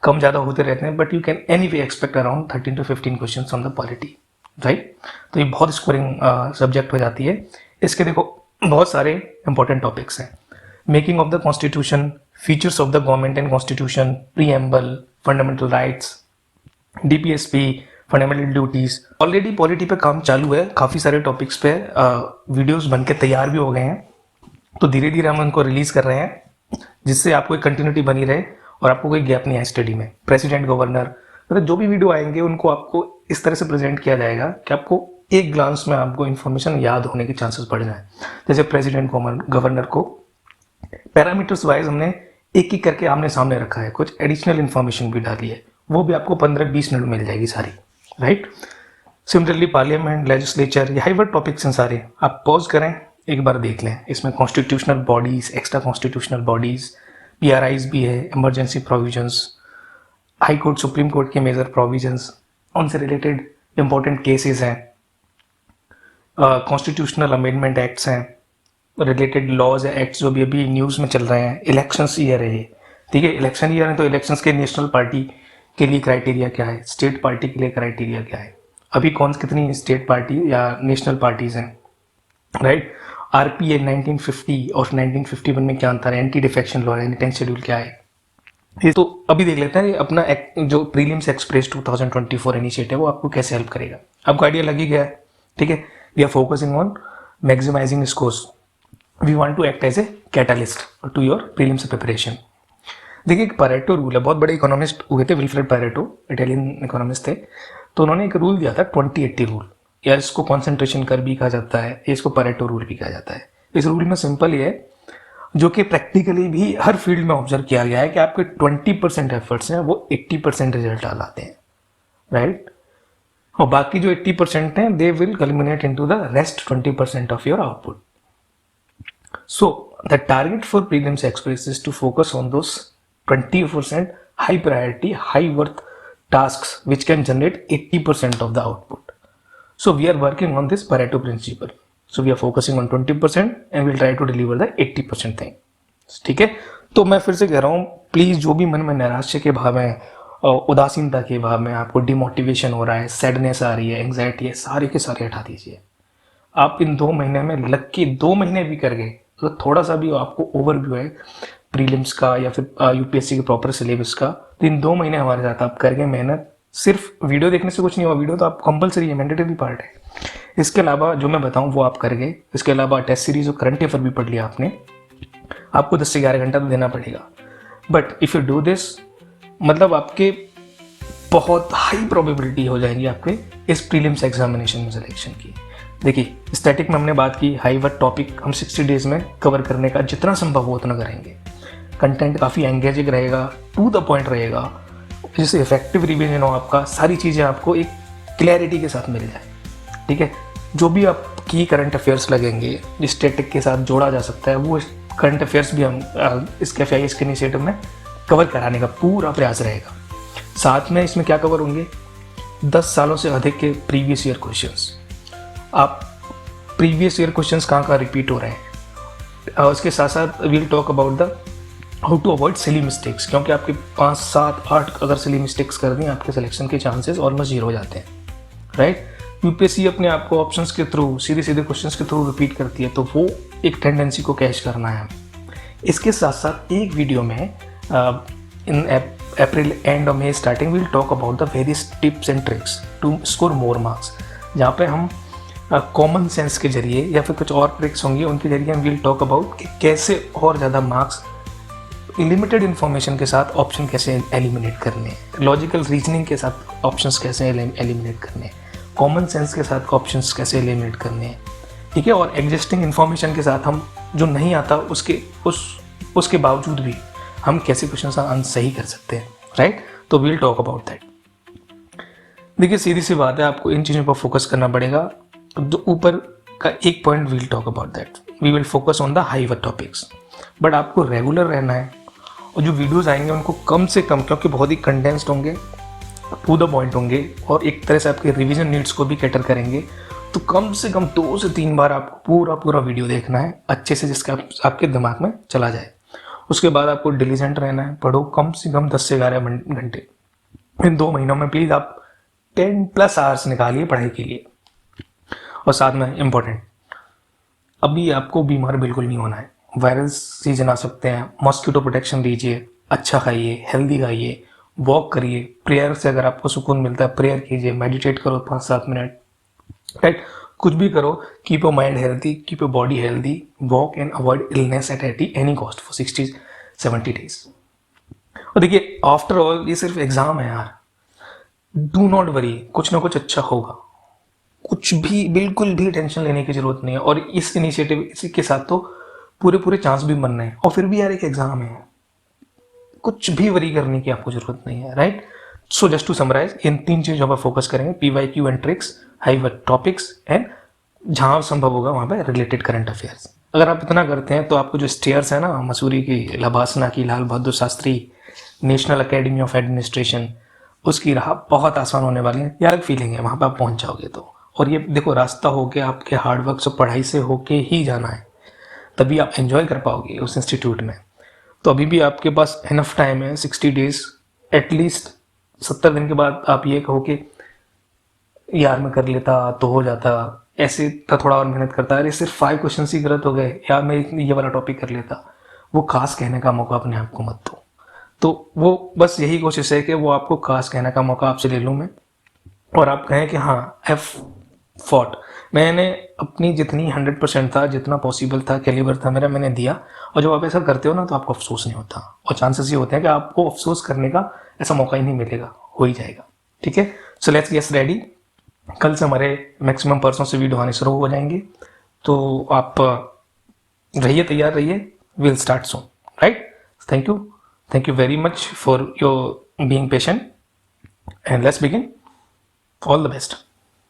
कम ज़्यादा होते रहते हैं, but you can any way expect around 13 to 15 question on the polity, right. तो ये बहुत स्कोरिंग सब्जेक्ट हो जाती है। इसके देखो बहुत सारे इंपॉर्टेंट टॉपिक्स हैं। Making of the constitution, features of the government and constitution, preamble, fundamental rights, DPSP, fundamental duties. Already polity पे काम चालू है, काफ़ी सारे टॉपिक्स पे वीडियोस बन के तैयार भी हो गए हैं, तो धीरे धीरे हम उनको रिलीज कर रहे हैं जिससे आपको एक कंटिन्यूटी बनी रहे और आपको कोई गैप नहीं आए स्टडी में। प्रेसिडेंट, गवर्नर, मतलब जो भी वीडियो आएंगे उनको आपको इस तरह से प्रेजेंट किया जाएगा कि आपको एक ग्लांस में आपको इन्फॉर्मेशन याद होने के चांसेस बढ़ जाए। जैसे प्रेसिडेंट, गवर्नर को पैरामीटर्स वाइज हमने एक एक करके आमने सामने रखा है, कुछ एडिशनल इन्फॉर्मेशन भी डाली है, वो भी आपको 15-20 मिनट मिल जाएगी सारी, राइट। सिमिलरली पार्लियामेंट, लेजिस्लेचर, यही वो टॉपिक्स हैं सारे, आप पॉज करें एक बार देख लें। इसमें constitutional bodies, extra constitutional bodies, पीआरआईज भी है, emergency provisions, high court, supreme court के मेजर प्रोविजंस, उनसे रिलेटेड इंपॉर्टेंट केसेस हैं, कॉन्स्टिट्यूशनल अमेंडमेंट एक्ट्स हैं, रिलेटेड लॉज है, एक्ट्स जो भी अभी न्यूज़ में चल रहे हैं। इलेक्शंस ईयर है ये, ठीक है, इलेक्शन ईयर है, तो इलेक्शंस के नेशनल पार्टी के लिए क्राइटेरिया क्या है, स्टेट पार्टी के लिए क्राइटेरिया क्या है, अभी कौन कितनी स्टेट पार्टी या नेशनल पार्टीज हैं, राइट। आरपीए 1950 और 1951 में क्या अंतर है, anti defection law, any 10 schedule क्या है, ये तो अभी देख लेते हैं। अपना जो प्रीलिम्स एक्सप्रेस 2024 इनिशिएटिव वो आपको कैसे हेल्प करेगा, आपको आइडिया लग ही गया है, ठीक है। We are focusing on maximising scores, we want to act as a catalyst to your prelims preparation. देखिए एक पैरेटो रूल है, बहुत बड़े इकोनॉमिस्ट हुए थे विल्फ्रेड पैरेटो, इटालियन इकोनॉमिस्ट थे, तो उन्होंने एक रूल दिया था 20-80 रूल, या इसको कॉन्सेंट्रेशन कर भी कहा जाता है, इसको पैरेटो रूल भी कहा जाता है। इस रूल में सिंपल ये है, जो कि प्रैक्टिकली भी हर फील्ड में ऑब्जर्व किया गया है कि आपके 20% एफर्ट्स हैं वो 80% रिजल्ट लाते हैं, राइट। और बाकी जो 80% हैं they will culminate into the rest 20% of your output. So the target for prelims express is to focus on those 20% high priority, high worth tasks which can generate 80% of the output. So we are working on this Pareto principle. So we are focusing on 20% and we'll try to deliver the 80% thing. ठीक है, तो मैं फिर से कह रहा हूँ, please जो भी मन में निराशा के भाव है, उदासीनता के भाव में, आपको डिमोटिवेशन हो रहा है, सैडनेस आ रही है, एंग्जाइटी है, सारे के सारे हटा दीजिए। आप इन 2 महीने में लग के 2 महीने भी कर गए तो थोड़ा सा भी आपको ओवरव्यू है प्रीलिम्स का या फिर यूपीएससी के प्रॉपर सिलेबस का, तो इन 2 महीने हमारे साथ आप करके मेहनत, सिर्फ वीडियो देखने से कुछ नहीं हुआ, वीडियो तो आप कंपलसरी है, मैंडेटरी पार्ट है। इसके अलावा जो मैं बताऊं वो आप कर गए, इसके अलावा टेस्ट सीरीज और करंट अफेयर भी पढ़ लिया आपने, आपको 10 से 11 घंटा तो देना पड़ेगा। But if you do this, मतलब आपके बहुत हाई प्रोबेबिलिटी हो जाएगी आपके इस प्रीलिम्स एग्जामिनेशन में सिलेक्शन की। देखिए स्टैटिक में हमने बात की, हाई वर्थ टॉपिक हम 60 डेज में कवर करने का जितना संभव हो उतना करेंगे। कंटेंट काफ़ी एंगेजिंग रहेगा, टू द पॉइंट रहेगा, जिससे इफेक्टिव रिवीजन हो आपका, सारी चीज़ें आपको एक क्लैरिटी के साथ मिल जाए, ठीक है। जो भी आपकी करंट अफेयर्स लगेंगे स्टैटिक के साथ जोड़ा जा सकता है, वो करंट अफेयर्स भी हम इसके FIS के इनिशिएटिव में कवर कराने का पूरा प्रयास रहेगा। साथ में इसमें क्या कवर होंगे, 10 सालों से अधिक के प्रीवियस ईयर क्वेश्चंस। आप प्रीवियस ईयर क्वेश्चंस कहाँ रिपीट हो रहे हैं, उसके साथ साथ we'll talk about the how to avoid silly mistakes, क्योंकि आपके 5, 7, 8 अगर सिली मिस्टेक्स कर दें आपके सिलेक्शन के चांसेस ऑलमोस्ट 0 हो जाते हैं, राइट। यूपीएससी अपने आप को ऑप्शंस के थ्रू, सीधे सीधे क्वेश्चंस के थ्रू रिपीट करती है, तो वो एक टेंडेंसी को कैच करना है। इसके साथ साथ एक वीडियो में इन अप्रैल एंड और मई starting will talk about the various tips and tricks to score more marks, जहाँ पे हम कॉमन सेंस के जरिए या फिर कुछ और ट्रिक्स होंगी उनके जरिए हम विल टॉक अबाउट कि कैसे और ज़्यादा मार्क्स लिमिटेड इन्फॉर्मेशन के साथ ऑप्शन कैसे एलिमिनेट करने, लॉजिकल रीजनिंग के साथ ऑप्शंस कैसे एलिमिनेट करने, कॉमन सेंस के साथ ऑप्शंस कैसे एलिमिनेट करने, ठीक है। और एग्जिस्टिंग इन्फॉर्मेशन के साथ हम जो नहीं आता उसके बावजूद भी हम कैसे क्वेश्चन का आंसर सही कर सकते हैं, राइट। तो वील टॉक अबाउट दैट। देखिए सीधी सी बात है, आपको इन चीज़ों पर फोकस करना पड़ेगा। जो ऊपर का एक point we'll talk about that, we will focus on the high worth topics, but आपको रेगुलर रहना है और जो वीडियोस आएंगे उनको कम से कम, क्योंकि बहुत ही कंडेंस्ड होंगे, टू द पॉइंट होंगे और एक तरह से आपके रिवीजन नीड्स को भी कैटर करेंगे, तो कम से कम 2 से 3 बार आपको पूरा वीडियो देखना है अच्छे से, जिसका आपके दिमाग में चला जाए। उसके बाद आपको डिलीजेंट रहना है, पढ़ो कम से कम 10 से 11 घंटे। इन 2 महीनों में प्लीज़ आप 10+ आवर्स निकालिए पढ़ाई के लिए। और साथ में इम्पोर्टेंट, अभी आपको बीमार बिल्कुल नहीं होना है। वायरल सीजन आ सकते हैं, मॉस्किटो प्रोटेक्शन लीजिए, अच्छा खाइए, हेल्दी खाइए, वॉक करिए, प्रेयर से अगर आपको सुकून मिलता है प्रेयर कीजिए, मेडिटेट करो 5-7 मिनट, राइट। कुछ भी करो, keep your mind healthy, keep your body healthy, walk and avoid illness at any cost for 60-70 days. और देखिए आफ्टर ऑल ये सिर्फ एग्जाम है यार, डू नॉट वरी, कुछ ना कुछ अच्छा होगा, कुछ भी बिल्कुल भी टेंशन लेने की जरूरत नहीं है। और इस इनिशिएटिव इसी के साथ तो पूरे चांस भी बनने हैं, और फिर भी यार एक एग्जाम है, कुछ भी वरी करने की आपको जरूरत नहीं है, right. So just to summarise, इन 3 चीजों पर फोकस करेंगे, PYQ and tricks, high work topics, and जहां संभव होगा वहां पे रिलेटेड करंट अफेयर्स। अगर आप इतना करते हैं तो आपको जो स्टेयर्स है ना, मसूरी की, लबासना की, Lal Bahadur Shastri, national academy of administration, उसकी राह बहुत आसान होने वाली है। यार फीलिंग है वहां पर आप पहुंच जाओगे तो। और ये देखो रास्ता होके आपके हार्डवर्क से, पढ़ाई से होके ही जाना है, तभी आप एंजॉय कर पाओगे उस इंस्टीट्यूट में। तो अभी भी आपके पास इनफ टाइम है, 60 डेज एटलीस्ट। 70 दिन के बाद आप ये कहो कि यार मैं कर लेता तो हो जाता, ऐसे था थोड़ा और मेहनत करता, अरे सिर्फ 5 क्वेश्चन ही गलत हो गए, यार मैं ये वाला टॉपिक कर लेता, वो खास कहने का मौका अपने आप को मत दो। तो वो बस यही कोशिश है कि वो आपको खास कहने का मौका आपसे ले लूँ मैं, और आप कहें कि हाँ हैव फॉट, मैंने अपनी जितनी 100% था, जितना पॉसिबल था, कैलिबर था मेरा, मैंने दिया। और जब आप ऐसा करते हो ना तो आपको अफसोस नहीं होता, और चांसेस ये होते हैं कि आपको अफसोस करने का ऐसा मौका ही नहीं मिलेगा, हो ही जाएगा, ठीक है। सो लेट्स गेट रेडी, कल से हमारे मैक्सिमम परसों से वीडियो आने शुरू हो जाएंगे, तो आप रहिए, तैयार रहिए, will start soon, right. Thank you very much for your being patient, and let's begin. All the best.